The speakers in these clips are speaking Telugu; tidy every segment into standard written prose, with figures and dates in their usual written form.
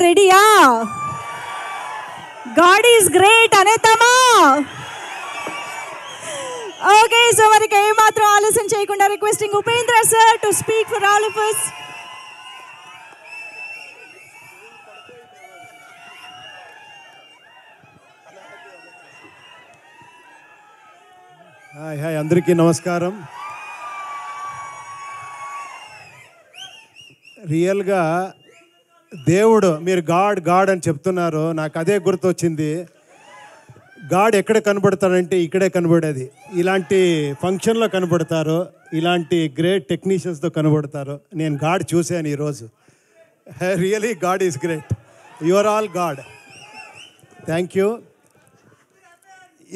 రెడీయా? గాడ్ ఈజ్ గ్రేట్ అనేతామా? ఓకే, సో మనకి ఏమాత్రం ఆలస్యం చేయకుండా requesting Upendra sir to speak for all of us. Hi అందరికీ నమస్కారం. రియల్గా దేవుడు, మీరు గాడ్ గాడ్ అని చెప్తున్నారు, నాకు అదే గుర్తొచ్చింది. గాడ్ ఎక్కడ కనబడతాడంటే ఇక్కడే కనబడేది. ఇలాంటి ఫంక్షన్లో కనబడతారు, ఇలాంటి గ్రేట్ టెక్నీషియన్స్తో కనబడతారు. నేను గాడ్ చూశాను ఈరోజు. Really God is great. You are all God. Thank you.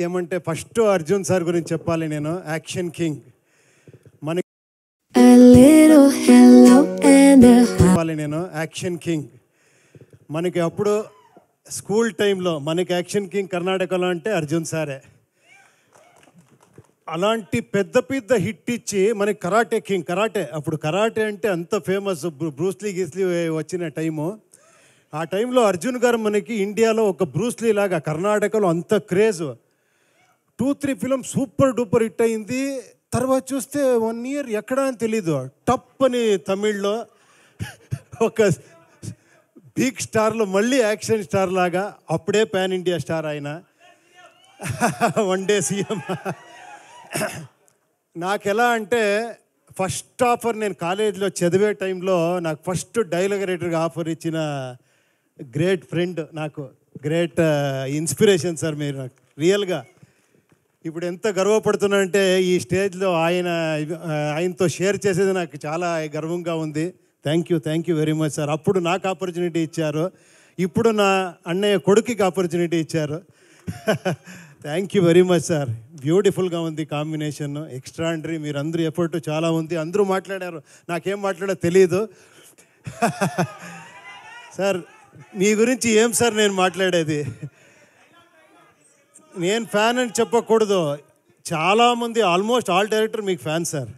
ఏమంటే ఫస్ట్ అర్జున్ సార్ గురించి చెప్పాలి. నేను యాక్షన్ కింగ్ మనకి చెప్పాలి. నేను యాక్షన్ కింగ్ మనకి అప్పుడు స్కూల్ టైంలో మనకి యాక్షన్ కింగ్ కర్ణాటకలో అంటే అర్జున్ సారే. అలాంటి పెద్ద పెద్ద హిట్ ఇచ్చి మనకి కరాటే కింగ్. కరాటే అప్పుడు కరాటే అంటే అంత ఫేమస్, బ్రూస్లీ గీస్లీ వచ్చిన టైము. ఆ టైంలో అర్జున్ గారు మనకి ఇండియాలో ఒక బ్రూస్లీ లాగా కర్ణాటకలో అంత craze. 2-3 film super duper hit అయింది. తర్వాత చూస్తే 1 ఇయర్ ఎక్కడ అని తెలీదు, టప్ అని తమిళ్లో ఒక బిగ్ స్టార్లో మళ్ళీ యాక్షన్ స్టార్ లాగా. అప్పుడే పాన్ ఇండియా స్టార్ ఆయన, వన్ డే సీఎం. నాకు ఎలా అంటే ఫస్ట్ ఆఫర్, నేను కాలేజీలో చదివే టైంలో నాకు ఫస్ట్ డైలాగ్ రైటర్గా ఆఫర్ ఇచ్చిన గ్రేట్ ఫ్రెండ్, నాకు గ్రేట్ ఇన్స్పిరేషన్ సార్ మీరు నాకు రియల్గా. ఇప్పుడు ఎంత గర్వపడుతున్నానంటే ఈ స్టేజ్లో ఆయనతో షేర్ చేసేది నాకు చాలా గర్వంగా ఉంది. Thank you very much sir. అప్పుడు నాకు ఆపర్చునిటీ ఇచ్చారు, ఇప్పుడు నా అన్నయ్య కొడుకుకి ఆపర్చునిటీ ఇచ్చారు. Thank you very much sir. బ్యూటిఫుల్గా ఉంది కాంబినేషన్, ఎక్స్ట్రాండరీ. మీరు అందరూ ఎఫర్ట్ చాలా ఉంది. అందరూ మాట్లాడారు, నాకేం మాట్లాడో తెలియదు. సార్ మీ గురించి ఏం సార్ నేను మాట్లాడేది? నేను ఫ్యాన్ అని చెప్పకూడదు, చాలామంది ఆల్మోస్ట్ ఆల్ డైరెక్టర్ మీకు ఫ్యాన్ సార్.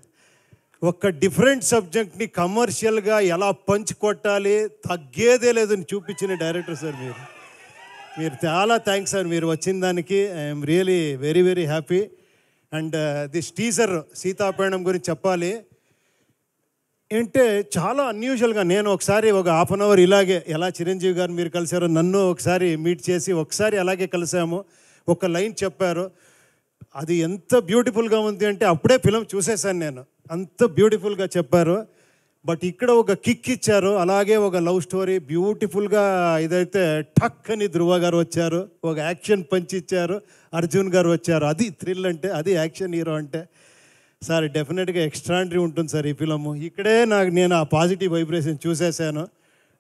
ఒక డిఫరెంట్ సబ్జెక్ట్ని కమర్షియల్గా ఎలా పంచ్ కొట్టాలి, తగ్గేదే లేదని చూపించిన డైరెక్టర్ సార్ మీరు చాలా థ్యాంక్స్ సార్. మీరు వచ్చిన దానికి I'm really very very happy. And this teaser Seethapayanam గురించి చెప్పాలి అంటే చాలా అన్యూజువల్గా. నేను ఒకసారి ఒక హాఫ్ అన్ అవర్ ఇలాగే, ఎలా చిరంజీవి గారు మీరు కలిసారో నన్ను ఒకసారి మీట్ చేసి ఒకసారి అలాగే కలిసాము. ఒక లైన్ చెప్పారు, అది ఎంత బ్యూటిఫుల్గా ఉంది అంటే అప్పుడే ఫిలం చూసేసాను నేను, అంత బ్యూటిఫుల్గా చెప్పారు. బట్ ఇక్కడ ఒక కిక్ ఇచ్చారు, అలాగే ఒక లవ్ స్టోరీ బ్యూటిఫుల్గా. ఇదైతే టక్ అని ధృవ గారు వచ్చారు, ఒక యాక్షన్ పంచ్ ఇచ్చారు, అర్జున్ గారు వచ్చారు. అది థ్రిల్ అంటే, అది యాక్షన్ హీరో అంటే. సార్ డెఫినెట్గా ఎక్స్ట్రాండరీ ఉంటుంది సార్ ఈ ఫిలము. ఇక్కడే నేను ఆ పాజిటివ్ వైబ్రేషన్ చూసేసాను.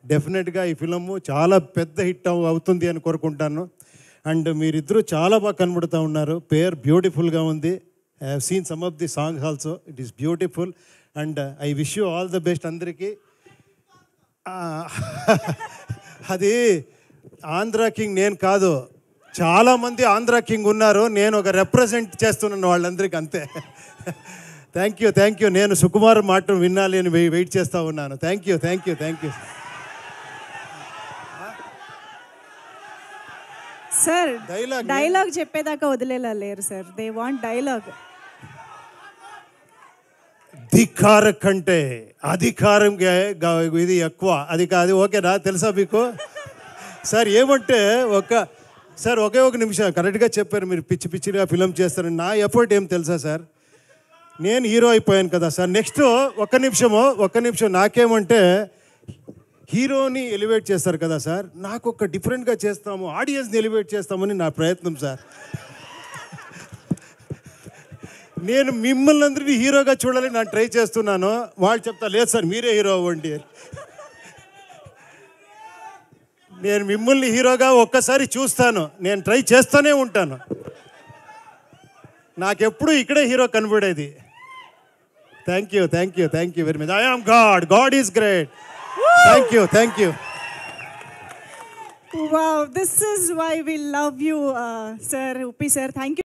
డెఫినెట్గా ఈ ఫిలము చాలా పెద్ద హిట్ అవుతుంది అని కోరుకుంటాను. అండ్ మీరిద్దరూ చాలా బాగా కనబడుతూ ఉన్నారు. పేర్ బ్యూటిఫుల్గా ఉంది. I have seen some of the songs also, it is beautiful. And I wish you all the best అందరికీ. అది ఆంధ్ర కింగ్ నేను కాదు, చాలామంది ఆంధ్ర కింగ్ ఉన్నారు, నేను ఒక రిప్రజెంట్ చేస్తున్నాను వాళ్ళందరికీ, అంతే. Thank you. నేను సుకుమార్ మాట వినాలి అని వెయిట్ చేస్తూ ఉన్నాను. Thank you. సార్ డైలాగ్ చెప్పేదాకా వదిలేలా లేరు సార్, దే వాంట్ డైలాగ్. ధిక్కార కంటే అధికారం ఇది ఎక్కువ, అది కాదు. ఓకేనా? తెలుసా మీకు సార్? ఏమంటే ఒకే ఒక నిమిషం, కరెక్ట్గా చెప్పారు మీరు. పిచ్చిగా ఫిలం చేస్తారని నా ఎఫర్ట్ ఏం తెలుసా సార్? నేను హీరో అయిపోయాను కదా సార్. నెక్స్ట్ ఒక్క నిమిషం నాకేమంటే, హీరోని ఎలివేట్ చేస్తారు కదా సార్, నాకు ఒక డిఫరెంట్గా చేస్తాము, ఆడియన్స్ని ఎలివేట్ చేస్తామని నా ప్రయత్నం సార్. నేను మిమ్మల్ని అందరినీ హీరోగా చూడాలని నేను ట్రై చేస్తున్నాను. వాళ్ళు చెప్తా, లేదు సార్ మీరే హీరో అవ్వండి. నేను మిమ్మల్ని హీరోగా ఒక్కసారి చూస్తాను, నేను ట్రై చేస్తూనే ఉంటాను. నాకెప్పుడు ఇక్కడే హీరో కనబడేది. Thank you very much. I am God is great. Thank you. Wow, this is why we love you, sir, Uppi sir. Thank you.